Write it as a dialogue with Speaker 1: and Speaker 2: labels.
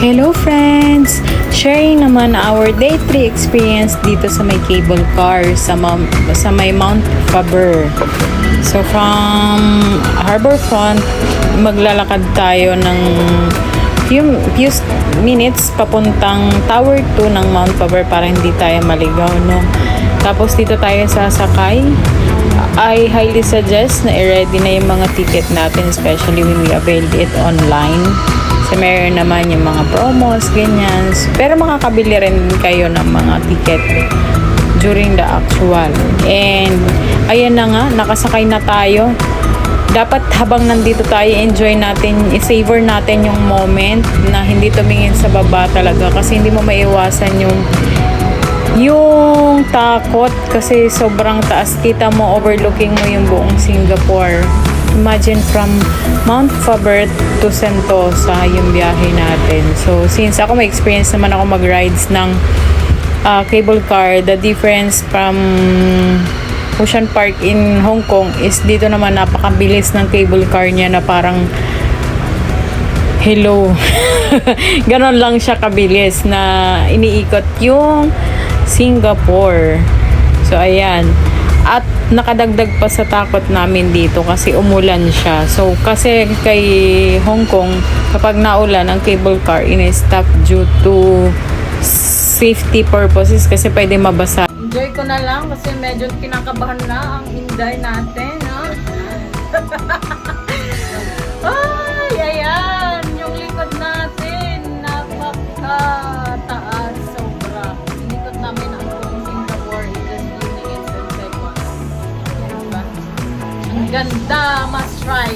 Speaker 1: Hello friends! Sharing naman our day 3 experience dito sa may cable car sa may Mount Faber. So from Harbourfront, maglalakad tayo ng few minutes papuntang Tower 2 ng Mount Faber para hindi tayo maligaw, no? Tapos dito tayo sasakay. I highly suggest na i-ready na yung mga ticket natin, especially when we availed it online. So, meron naman yung mga promos, ganyan. Pero makakabili rin kayo ng mga ticket during the actual. And, ayan na nga, nakasakay na tayo. Dapat habang nandito tayo, enjoy natin, i-savor natin yung moment na hindi tumingin sa baba talaga. Kasi hindi mo maiwasan yung takot kasi sobrang taas. Kita mo, overlooking mo yung buong Singapore. Imagine from Mount Faber to Sentosa yung biyahe natin. So, since ako may experience naman ako mag-rides ng cable car, the difference from Ocean Park in Hong Kong is dito naman napakabilis ng cable car niya na parang hello. Ganon lang siya kabilis na iniikot yung Singapore. So, ayan. At nakadagdag pa sa takot namin dito kasi umulan siya. So, kasi kay Hong Kong, kapag naulan, ang cable car in-stop due to safety purposes kasi pwede mabasa. Enjoy ko na lang kasi medyo kinakabahan na ang Inday natin. Ay, ayan! Yung likod natin, napakataas. Sobra. Inikot namin ang buong Singapore in just few minutes and seconds. Diba? Ang ganda, must try.